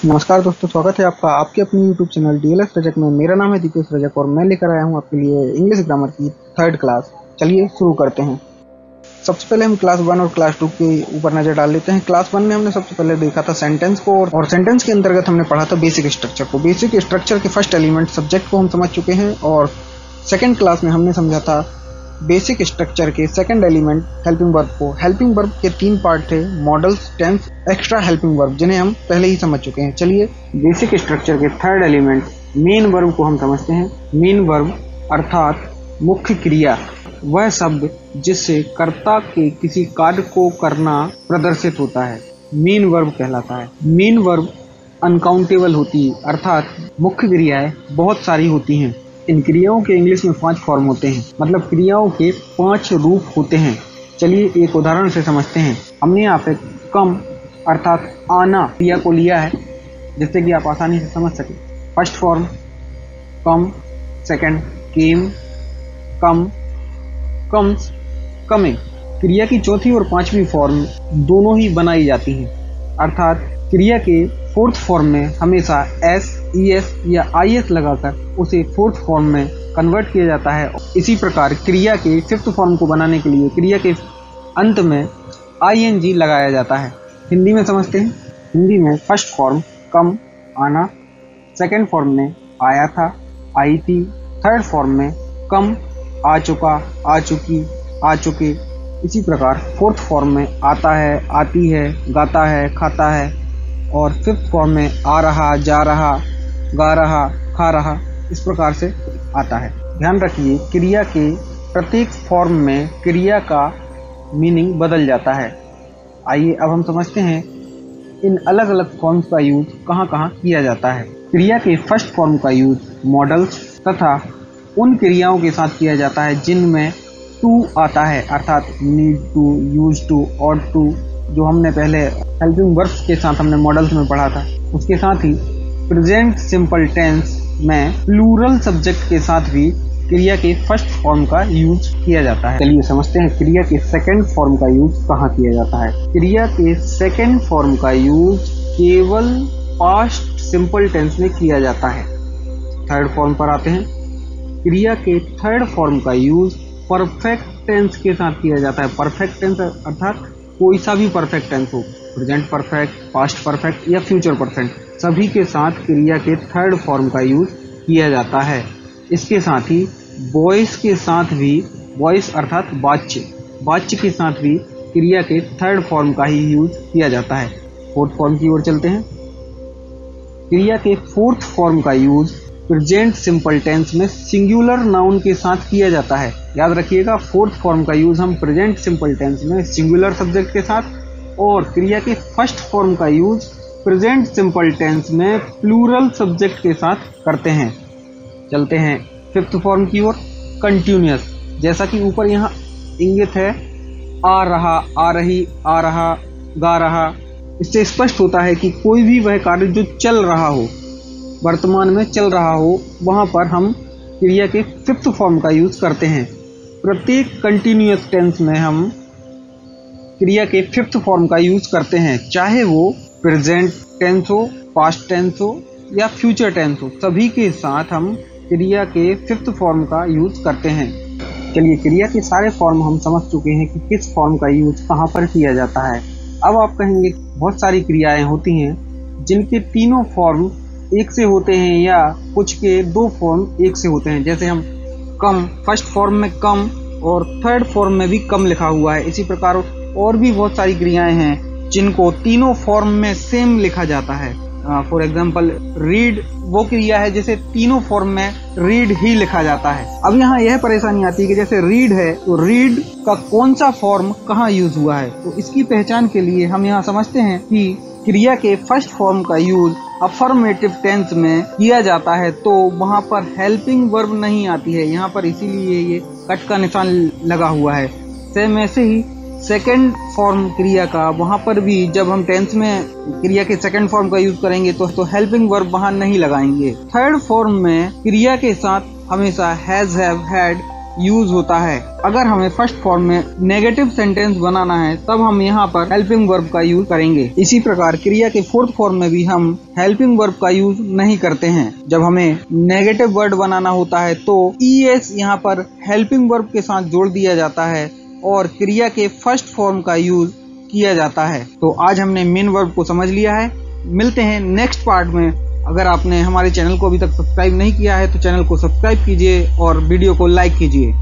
नमस्कार दोस्तों, स्वागत है आपका आपके अपने YouTube चैनल DLS रजक में। मेरा नाम है DLS रजक और मैं लेकर आया हूं आपके लिए इंग्लिश ग्रामर की 3rd क्लास। चलिए शुरू करते हैं। सबसे पहले हम क्लास 1 और क्लास 2 के ऊपर नजर डाल लेते हैं। क्लास 1 में हमने सबसे पहले देखा था सेंटेंस को और सेंटेंस के अंतर्गत हमने पढ़ा था बेसिक स्ट्रक्चर को। बेसिक स्ट्रक्चर के फर्स्ट एलिमेंट सब्जेक्ट को हम समझ चुके हैं और सेकेंड क्लास में हमने समझा था बेसिक स्ट्रक्चर के सेकंड एलिमेंट हेल्पिंग वर्ब को। हेल्पिंग वर्ब के 3 पार्ट थे, modals, tense, extra helping verb, जिन्हें हम पहले ही समझ चुके हैं। चलिए बेसिक स्ट्रक्चर के 3rd एलिमेंट मेन वर्ब को हम समझते हैं। मेन वर्ब अर्थात मुख्य क्रिया, वह शब्द जिससे कर्ता के किसी कार्य को करना प्रदर्शित होता है, मेन वर्ब कहलाता है। मेन वर्ब अनकाउंटेबल होती है, अर्थात मुख्य क्रियाएं बहुत सारी होती हैं। इन क्रियाओं के इंग्लिश में 5 फॉर्म होते हैं, मतलब क्रियाओं के 5 रूप होते हैं। चलिए एक उदाहरण से समझते हैं। हमने यहाँ पे कम अर्थात आना क्रिया को लिया है, जिससे कि आप आसानी से समझ सकें। फर्स्ट फॉर्म कम, सेकंड केम, कम, कम्स, कमिंग। क्रिया की चौथी और 5वीं फॉर्म दोनों ही बनाई जाती हैं, अर्थात क्रिया के 4th फॉर्म में हमेशा एस, ईएस या आईएस लगाकर उसे 4th फॉर्म में कन्वर्ट किया जाता है। इसी प्रकार क्रिया के 5th फॉर्म को बनाने के लिए क्रिया के अंत में आईएनजी लगाया जाता है। हिंदी में समझते हैं। हिंदी में फर्स्ट फॉर्म कम, आना, सेकंड फॉर्म में आया था, आई थी, थर्ड फॉर्म में कम, आ चुका, आ चुकी, आ चुके। इसी प्रकार 4th फॉर्म में आता है, आती है, गाता है, खाता है और 5th फॉर्म में आ रहा, जा रहा, गा रहा, खा रहा, इस प्रकार से आता है। ध्यान रखिए, क्रिया के प्रत्येक फॉर्म में क्रिया का मीनिंग बदल जाता है। आइए अब हम समझते हैं इन अलग अलग फॉर्म्स का यूज कहाँ कहाँ किया जाता है। क्रिया के फर्स्ट फॉर्म का यूज मॉडल्स तथा उन क्रियाओं के साथ किया जाता है जिनमें टू आता है, अर्थात need to, use to, ought to, जो हमने पहले हेल्पिंग वर्ब्स के साथ हमने मॉडल्स में पढ़ा था। उसके साथ ही प्रेजेंट सिंपल टेंस में प्लूरल सब्जेक्ट के साथ भी क्रिया के फर्स्ट फॉर्म का यूज किया जाता है। चलिए समझते हैं क्रिया के सेकंड फॉर्म का यूज कहाँ किया जाता है। क्रिया के सेकंड फॉर्म का यूज केवल पास्ट सिंपल टेंस में किया जाता है। थर्ड फॉर्म पर आते हैं। क्रिया के थर्ड फॉर्म का यूज परफेक्ट टेंस के साथ किया जाता है। परफेक्ट टेंस अर्थात कोई सा भी परफेक्ट टेंस हो, प्रेजेंट परफेक्ट, पास्ट परफेक्ट या फ्यूचर परफेक्ट, सभी के साथ क्रिया के थर्ड फॉर्म का यूज किया जाता है। इसके साथ ही वॉइस के साथ भी, वॉइस अर्थात वाच्य, वाच्य के साथ भी क्रिया के थर्ड फॉर्म का ही यूज किया जाता है। 4th फॉर्म की ओर चलते हैं। क्रिया के 4th फॉर्म का यूज प्रेजेंट सिंपल टेंस में सिंगुलर नाउन के साथ किया जाता है। याद रखिएगा, 4th फॉर्म का यूज हम प्रेजेंट सिंपल टेंस में सिंगुलर सब्जेक्ट के साथ और क्रिया के फर्स्ट फॉर्म का यूज प्रेजेंट सिंपल टेंस में प्लूरल सब्जेक्ट के साथ करते हैं। चलते हैं 5th फॉर्म की ओर, कंटिन्यूअस। जैसा कि ऊपर यहाँ इंगित है, आ रहा, आ रही, आ रहा, गा रहा, इससे स्पष्ट होता है कि कोई भी वह कार्य जो चल रहा हो, वर्तमान में चल रहा हो, वहाँ पर हम क्रिया के 5th फॉर्म का यूज करते हैं। प्रत्येक कंटिन्यूअस टेंस में हम क्रिया के 5th फॉर्म का यूज करते हैं, चाहे वो प्रेजेंट टेंस हो, पास्ट टेंस हो या फ्यूचर टेंस हो, सभी के साथ हम क्रिया के 5th फॉर्म का यूज करते हैं। चलिए क्रिया के सारे फॉर्म हम समझ चुके हैं कि किस फॉर्म का यूज कहाँ पर किया जाता है। अब आप कहेंगे बहुत सारी क्रियाएं होती हैं जिनके तीनों फॉर्म एक से होते हैं या कुछ के 2 फॉर्म एक से होते हैं। जैसे हम कम, फर्स्ट फॉर्म में कम और थर्ड फॉर्म में भी कम लिखा हुआ है। इसी प्रकार और भी बहुत सारी क्रियाएं हैं जिनको तीनों फॉर्म में सेम लिखा जाता है। फॉर एग्जाम्पल रीड वो क्रिया है जिसे तीनों फॉर्म में रीड ही लिखा जाता है। अब यहाँ यह परेशानी आती है कि जैसे रीड है तो रीड का कौन सा फॉर्म कहाँ यूज हुआ है, तो इसकी पहचान के लिए हम यहाँ समझते हैं कि क्रिया के फर्स्ट फॉर्म का यूज अफर्मेटिव टेंस में किया जाता है तो वहाँ पर हेल्पिंग वर्ब नहीं आती है। यहाँ पर इसीलिए ये कट का निशान लगा हुआ है। सेम ऐसे ही सेकंड फॉर्म क्रिया का, वहाँ पर भी जब हम टेंस में क्रिया के सेकंड फॉर्म का यूज करेंगे तो हेल्पिंग वर्ब वहाँ नहीं लगाएंगे। थर्ड फॉर्म में क्रिया के साथ हमेशा हैज, हैव, हैड यूज होता है। अगर हमें फर्स्ट फॉर्म में नेगेटिव सेंटेंस बनाना है तब हम यहाँ पर हेल्पिंग वर्ब का यूज करेंगे। इसी प्रकार क्रिया के फोर्थ फॉर्म में भी हम हेल्पिंग वर्ब का यूज नहीं करते हैं। जब हमें नेगेटिव वर्ड बनाना होता है तो ES यहाँ पर हेल्पिंग वर्ब के साथ जोड़ दिया जाता है और क्रिया के फर्स्ट फॉर्म का यूज किया जाता है। तो आज हमने मेन वर्ब को समझ लिया है। मिलते हैं नेक्स्ट पार्ट में। अगर आपने हमारे चैनल को अभी तक सब्सक्राइब नहीं किया है तो चैनल को सब्सक्राइब कीजिए और वीडियो को लाइक कीजिए।